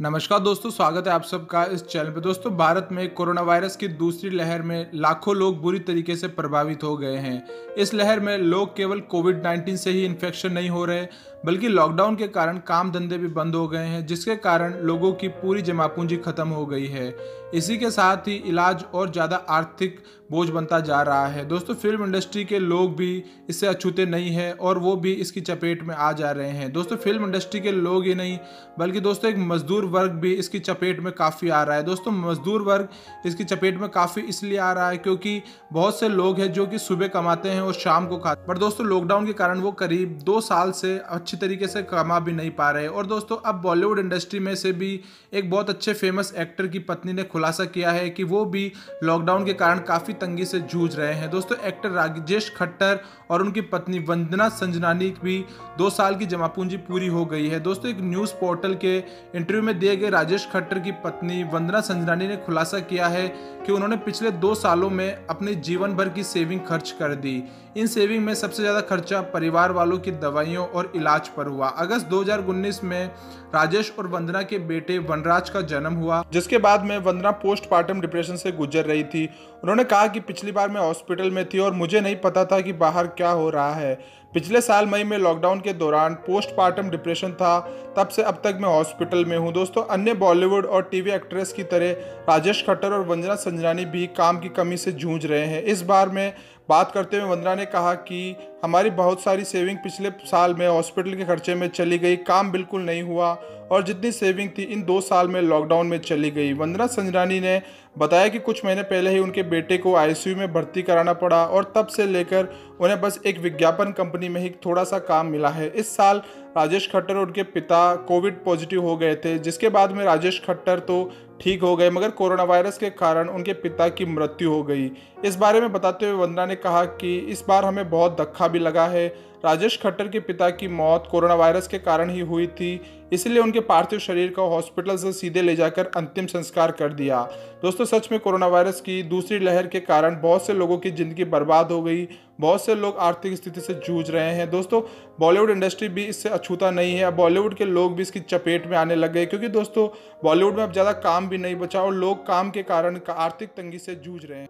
नमस्कार दोस्तों, स्वागत है आप सबका इस चैनल पे। दोस्तों, भारत में कोरोना वायरस की दूसरी लहर में लाखों लोग बुरी तरीके से प्रभावित हो गए हैं। इस लहर में लोग केवल कोविड-19 से ही इन्फेक्शन नहीं हो रहे, बल्कि लॉकडाउन के कारण काम धंधे भी बंद हो गए हैं, जिसके कारण लोगों की पूरी जमा पूंजी खत्म हो गई है। इसी के साथ ही इलाज और ज़्यादा आर्थिक बोझ बनता जा रहा है। दोस्तों, फिल्म इंडस्ट्री के लोग भी इससे अछूते नहीं हैं और वो भी इसकी चपेट में आ जा रहे हैं। दोस्तों, फिल्म इंडस्ट्री के लोग ही नहीं, बल्कि दोस्तों एक मजदूर वर्ग भी इसकी चपेट में काफ़ी आ रहा है। दोस्तों, मजदूर वर्ग इसकी चपेट में काफ़ी इसलिए आ रहा है क्योंकि बहुत से लोग हैं जो कि सुबह कमाते हैं और शाम को खाते हैं, पर दोस्तों लॉकडाउन के कारण वो करीब 2 साल से अच्छी तरीके से कमा भी नहीं पा रहे। और दोस्तों, अब बॉलीवुड इंडस्ट्री में से भी एक बहुत अच्छे फेमस एक्टर की पत्नी ने खुलासा किया है कि वो भी लॉकडाउन के कारण काफ़ी तंगी से जूझ रहे हैं। दोस्तों, एक्टर राजेश खट्टर और उनकी पत्नी वंदना संजनानी भी 2 साल की जमा पूंजी पूरी हो गई है। दोस्तों, एक न्यूज़ पोर्टल के इंटरव्यू में दिए गए राजेश खट्टर की पत्नी वंदना संजनानी ने खुलासा किया है कि उन्होंने पिछले 2 सालों में अपने जीवन भर की सेविंग खर्च कर दी। इन सेविंग में सबसे ज़्यादा खर्चा परिवार वालों की दवाइयों और इलाज पर हुआ। अगस्त 2019 में राजेश और वंदना के बेटे वनराज का जन्म हुआ, जिसके बाद में वंदना पोस्टमार्टम डिप्रेशन से गुजर रही थी। उन्होंने कहा कि पिछली बार मैं हॉस्पिटल में थी और मुझे नहीं पता था कि बाहर क्या हो रहा है। पिछले साल मई में लॉकडाउन के दौरान पोस्टमार्टम डिप्रेशन था, तब से अब तक मैं हॉस्पिटल में हूँ। दोस्तों, अन्य बॉलीवुड और टीवी एक्ट्रेस की तरह राजेश खट्टर और वंदना संजनानी भी काम की कमी से जूझ रहे हैं। इस बार में बात करते हुए वंदना ने कहा कि हमारी बहुत सारी सेविंग पिछले साल में हॉस्पिटल के खर्चे में चली गई, काम बिल्कुल नहीं हुआ और जितनी सेविंग थी इन 2 साल में लॉकडाउन में चली गई। वंदना संजनानी ने बताया कि कुछ महीने पहले ही उनके बेटे को आईसीयू में भर्ती कराना पड़ा और तब से लेकर उन्हें बस एक विज्ञापन कंपनी में ही थोड़ा सा काम मिला है। इस साल राजेश खट्टर और उनके पिता कोविड पॉजिटिव हो गए थे, जिसके बाद में राजेश खट्टर तो ठीक हो गए, मगर कोरोना वायरस के कारण उनके पिता की मृत्यु हो गई। इस बारे में बताते हुए वंदना ने कहा कि इस बार हमें बहुत धक्का भी लगा है। राजेश खट्टर के पिता की मौत कोरोना वायरस के कारण ही हुई थी, इसलिए उनके पार्थिव शरीर को हॉस्पिटल से सीधे ले जाकर अंतिम संस्कार कर दिया। दोस्तों, सच में कोरोना वायरस की दूसरी लहर के कारण बहुत से लोगों की ज़िंदगी बर्बाद हो गई, बहुत से लोग आर्थिक स्थिति से जूझ रहे हैं। दोस्तों, बॉलीवुड इंडस्ट्री भी इससे अछूता नहीं है। अब बॉलीवुड के लोग भी इसकी चपेट में आने लग गए, क्योंकि दोस्तों बॉलीवुड में अब ज़्यादा काम भी नहीं बचा और लोग काम के कारण आर्थिक तंगी से जूझ रहे हैं।